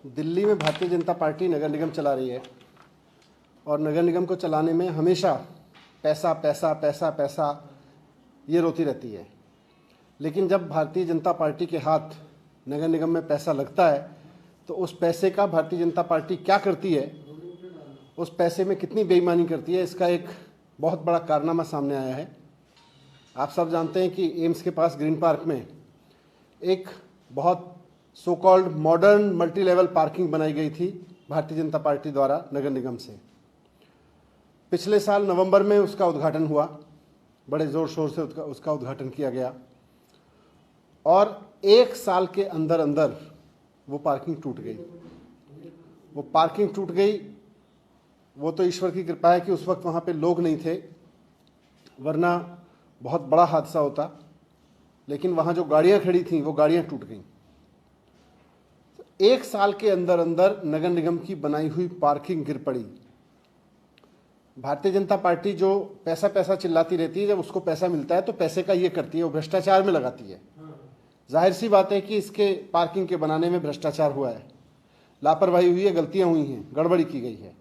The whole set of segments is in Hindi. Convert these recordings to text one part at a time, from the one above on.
दिल्ली में भारतीय जनता पार्टी नगर निगम चला रही है और नगर निगम को चलाने में हमेशा पैसा पैसा पैसा पैसा ये रोती रहती है। लेकिन जब भारतीय जनता पार्टी के हाथ नगर निगम में पैसा लगता है तो उस पैसे का भारतीय जनता पार्टी क्या करती है, उस पैसे में कितनी बेईमानी करती है, इसका एक बहुत बड़ा कारनामा सामने आया है। आप सब जानते हैं कि एम्स के पास ग्रीन पार्क में एक बहुत so called modern multi level parking बनाई गई थी भारतीय जनता पार्टी द्वारा नगर निगम से। पिछले साल नवंबर में उसका उद्घाटन हुआ, बड़े ज़ोर शोर से उसका उद्घाटन किया गया और एक साल के अंदर अंदर वो पार्किंग टूट गई। वो पार्किंग टूट गई, वो तो ईश्वर की कृपा है कि उस वक्त वहाँ पे लोग नहीं थे, वरना बहुत बड़ा हादसा होता। लेकिन वहाँ जो गाड़ियाँ खड़ी थीं वो गाड़ियाँ टूट गईं। एक साल के अंदर अंदर नगर निगम की बनाई हुई पार्किंग गिर पड़ी। भारतीय जनता पार्टी जो पैसा पैसा चिल्लाती रहती है, जब उसको पैसा मिलता है तो पैसे का ये करती है, वो भ्रष्टाचार में लगाती है। जाहिर सी बात है कि इसके पार्किंग के बनाने में भ्रष्टाचार हुआ है, लापरवाही हुई है, गलतियां हुई हैं, गड़बड़ी की गई है।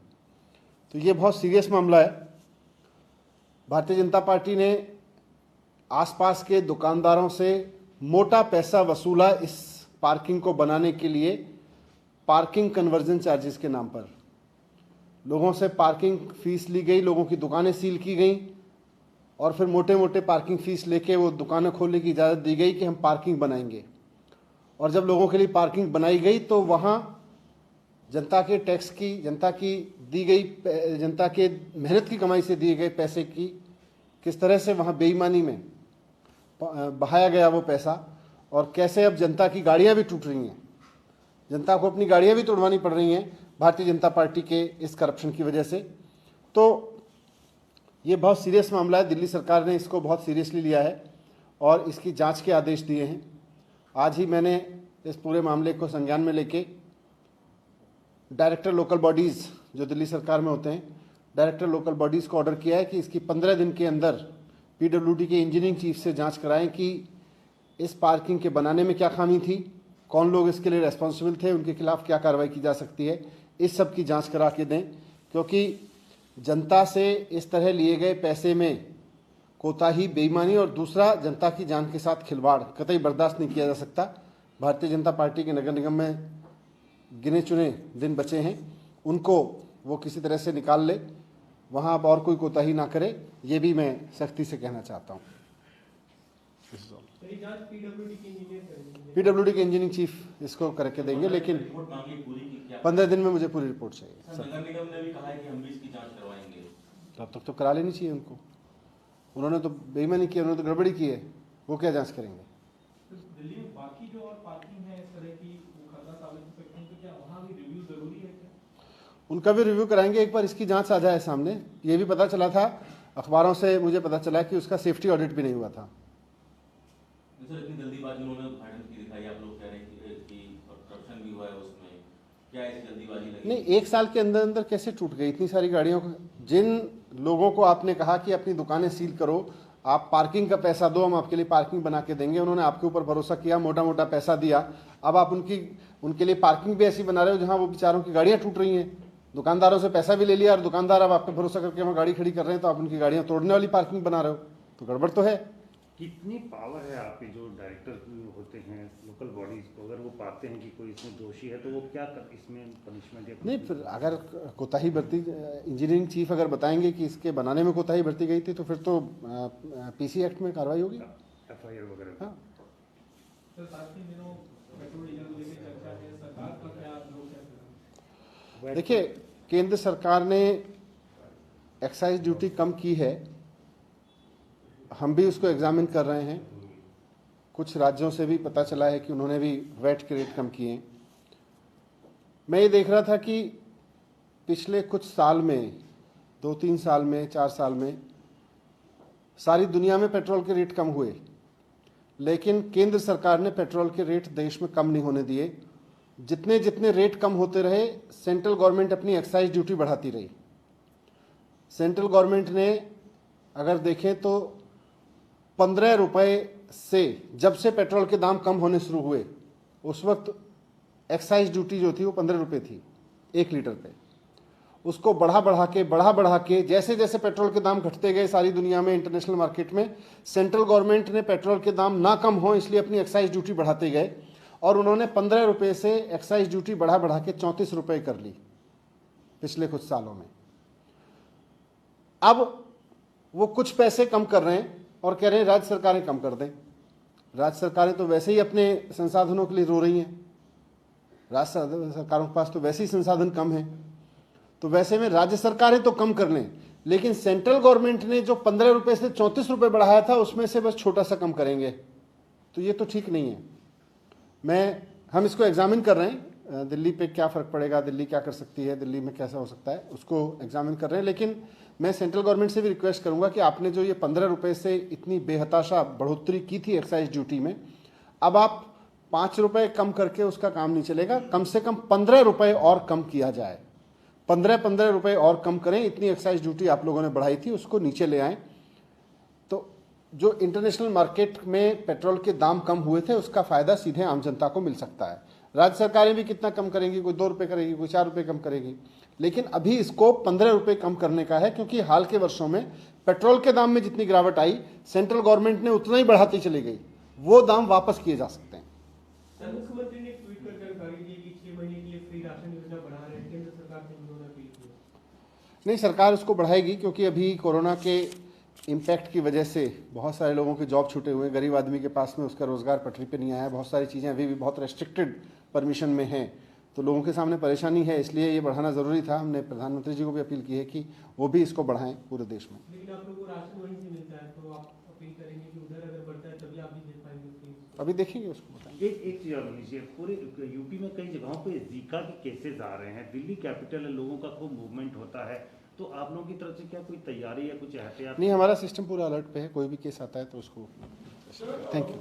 तो ये बहुत सीरियस मामला है। भारतीय जनता पार्टी ने आसपास के दुकानदारों से मोटा पैसा वसूला इस पार्किंग को बनाने के लिए, पार्किंग कन्वर्जन चार्जेस के नाम पर लोगों से पार्किंग फीस ली गई, लोगों की दुकानें सील की गई और फिर मोटे मोटे पार्किंग फीस लेके वो दुकानें खोलने की इजाज़त दी गई कि हम पार्किंग बनाएंगे। और जब लोगों के लिए पार्किंग बनाई गई तो वहाँ जनता के टैक्स की, जनता की दी गई, जनता के मेहनत की कमाई से दिए गए पैसे की किस तरह से वहाँ बेईमानी में बहाया गया वो पैसा, और कैसे अब जनता की गाड़ियाँ भी टूट रही हैं, जनता को अपनी गाड़ियाँ भी तोड़वानी पड़ रही हैं भारतीय जनता पार्टी के इस करप्शन की वजह से। तो ये बहुत सीरियस मामला है। दिल्ली सरकार ने इसको बहुत सीरियसली लिया है और इसकी जांच के आदेश दिए हैं। आज ही मैंने इस पूरे मामले को संज्ञान में लेके डायरेक्टर लोकल बॉडीज़ जो दिल्ली सरकार में होते हैं, डायरेक्टर लोकल बॉडीज़ को ऑर्डर किया है कि इसकी 15 दिन के अंदर पीडब्ल्यूडी के इंजीनियरिंग चीफ से जांच कराएं कि इस पार्किंग के बनाने में क्या खामी थी, कौन लोग इसके लिए रेस्पॉन्सिबल थे, उनके खिलाफ क्या कार्रवाई की जा सकती है, इस सब की जांच करा के दें। क्योंकि जनता से इस तरह लिए गए पैसे में कोताही, बेईमानी और दूसरा जनता की जान के साथ खिलवाड़ कतई बर्दाश्त नहीं किया जा सकता। भारतीय जनता पार्टी के नगर निगम में गिने चुने दिन बचे हैं, उनको वो किसी तरह से निकाल ले, वहाँ अब और कोई कोताही ना करे, ये भी मैं सख्ती से कहना चाहता हूँ। पीडब्ल्यूडी के इंजीनियरिंग चीफ इसको करके देंगे, लेकिन 15 दिन में मुझे पूरी रिपोर्ट चाहिए। नगर निगम ने भी कहा है कि हम भी इसकी जांच करवाएंगे। तब तक तो करा लेनी चाहिए उनको। उन्होंने तो बेईमानी की, उन्होंने तो गड़बड़ी की है, वो क्या जांच करेंगे। तो दिल्ली में बाकी जो और पार्किंग है इस तरह की, वो खतरा साबित हो सकती है, तो क्या वहाँ भी रिव्यू जरूरी है क्या? उनका भी रिव्यू कराएंगे, एक बार इसकी जांच आ जाए सामने। ये भी पता चला था, अखबारों से मुझे पता चला कि उसका सेफ्टी ऑडिट भी नहीं हुआ था। सर, इतनी जल्दीबाजी उन्होंने उद्घाटन की दिखाई, आप लोग कह रहे हैं कि करप्शन भी हुआ है उसमें, क्या ऐसी जल्दीबाजी लगी? नहीं, एक साल के अंदर अंदर कैसे टूट गई इतनी सारी गाड़ियों को? जिन लोगों को आपने कहा कि अपनी दुकानें सील करो, आप पार्किंग का पैसा दो, हम आपके लिए पार्किंग बना के देंगे, उन्होंने आपके ऊपर भरोसा किया, मोटा मोटा पैसा दिया। अब आप उनके लिए पार्किंग भी ऐसी बना रहे हो जहाँ वो बेचारों की गाड़ियाँ टूट रही हैं। दुकानदारों से पैसा भी ले लिया और दुकानदार अब आप पे भरोसा करके वहाँ गाड़ी खड़ी कर रहे हैं, तो आप उनकी गाड़ियाँ तोड़ने वाली पार्किंग बना रहे हो, तो गड़बड़ तो है। कितनी पावर है आपके जो डायरेक्टर होते हैं लोकल बॉडीज को, अगर वो पाते हैं कि कोई इसमें दोषी है तो वो क्या इसमें पनिशमेंट या नहीं, फिर अगर कोताही बरती, इंजीनियरिंग चीफ अगर बताएंगे कि इसके बनाने में कोताही बरती गई थी तो फिर तो पीसी एक्ट में कार्रवाई होगी, एफआईआर वगैरह। हाँ। सर, साथ ही दिनों पेट्रोल डीजल को लेकर चर्चा है, सरकार का क्या रोक है? देखिए, केंद्र सरकार ने एक्साइज ड्यूटी कम की है, हम भी उसको एग्जामिन कर रहे हैं। कुछ राज्यों से भी पता चला है कि उन्होंने भी वैट के रेट कम किए हैं। मैं ये देख रहा था कि पिछले कुछ साल में, 2-3 साल में, 4 साल में सारी दुनिया में पेट्रोल के रेट कम हुए, लेकिन केंद्र सरकार ने पेट्रोल के रेट देश में कम नहीं होने दिए। जितने जितने रेट कम होते रहे, सेंट्रल गवर्नमेंट अपनी एक्साइज ड्यूटी बढ़ाती रही। सेंट्रल गवर्नमेंट ने अगर देखें तो 15 रुपये से, जब से पेट्रोल के दाम कम होने शुरू हुए, उस वक्त एक्साइज ड्यूटी जो थी वो 15 रुपये थी 1 लीटर पे। उसको बढ़ा बढ़ा के जैसे जैसे पेट्रोल के दाम घटते गए सारी दुनिया में, इंटरनेशनल मार्केट में, सेंट्रल गवर्नमेंट ने पेट्रोल के दाम ना कम हो इसलिए अपनी एक्साइज ड्यूटी बढ़ाते गए और उन्होंने 15 रुपये से एक्साइज ड्यूटी बढ़ा के 34 रुपये कर ली पिछले कुछ सालों में। अब वो कुछ पैसे कम कर रहे हैं और कह रहे हैं राज्य सरकारें कम कर दें। राज्य सरकारें तो वैसे ही अपने संसाधनों के लिए रो रही हैं, राज्य सरकारों के पास तो वैसे ही संसाधन कम है, तो वैसे में राज्य सरकारें तो कम कर लें, लेकिन सेंट्रल गवर्नमेंट ने जो 15 रुपये से 34 रुपये बढ़ाया था उसमें से बस छोटा सा कम करेंगे, तो ये तो ठीक नहीं है। हम इसको एग्जामिन कर रहे हैं, दिल्ली पे क्या फ़र्क पड़ेगा, दिल्ली क्या कर सकती है, दिल्ली में कैसा हो सकता है, उसको एग्जामिन कर रहे हैं। लेकिन मैं सेंट्रल गवर्नमेंट से भी रिक्वेस्ट करूंगा कि आपने जो ये 15 रुपये से इतनी बेहताशा बढ़ोतरी की थी एक्साइज ड्यूटी में, अब आप 5 रुपये कम करके उसका काम नहीं चलेगा, कम से कम 15 रुपये और कम किया जाए। 15 रुपये और कम करें, इतनी एक्साइज ड्यूटी आप लोगों ने बढ़ाई थी उसको नीचे ले आएँ। तो जो इंटरनेशनल मार्केट में पेट्रोल के दाम कम हुए थे उसका फ़ायदा सीधे आम जनता को मिल सकता है। राज्य सरकारें भी कितना कम करेंगी, कोई 2 रुपये करेगी, कोई 4 रुपये कम करेगी, लेकिन अभी इसको 15 रुपये कम करने का है, क्योंकि हाल के वर्षों में पेट्रोल के दाम में जितनी गिरावट आई सेंट्रल गवर्नमेंट ने उतना ही बढ़ाती चली गई, वो दाम वापस किए जा सकते हैं। मुख्यमंत्री ने ट्वीट कर जानकारी दी कि 6 महीने के लिए फ्री राशन योजना बढ़ा रहे हैं, केंद्र सरकार से उन्होंने अपील की। नहीं, सरकार उसको बढ़ाएगी, क्योंकि अभी कोरोना के इम्पैक्ट की वजह से बहुत सारे लोगों के जॉब छूटे हुए हैं, गरीब आदमी के पास में उसका रोज़गार पटरी पे नहीं आया, बहुत सारी चीज़ें अभी भी बहुत रेस्ट्रिक्टेड परमिशन में हैं, तो लोगों के सामने परेशानी है, इसलिए ये बढ़ाना ज़रूरी था। हमने प्रधानमंत्री जी को भी अपील की है कि वो भी इसको बढ़ाएं पूरे देश में। लेकिन आप लोगों को राशन वहीं से मिलता है, तो आप अपील करेंगे कि उधर अगर बढ़ता है तभी आप भी दे पाएंगे? अभी देखेंगे, उसको बताएंगे। एक चीज़ और लीजिए, पूरे यूपी में कई जगहों पे जीका के केसेस आ रहे हैं, दिल्ली कैपिटल है, लोगों का खूब मूवमेंट होता है, तो आप लोगों की तरफ से क्या कोई तैयारी या कुछ एहतियात? नहीं, हमारा सिस्टम पूरा अलर्ट पे है, कोई भी केस आता है तो उसको। Thank you.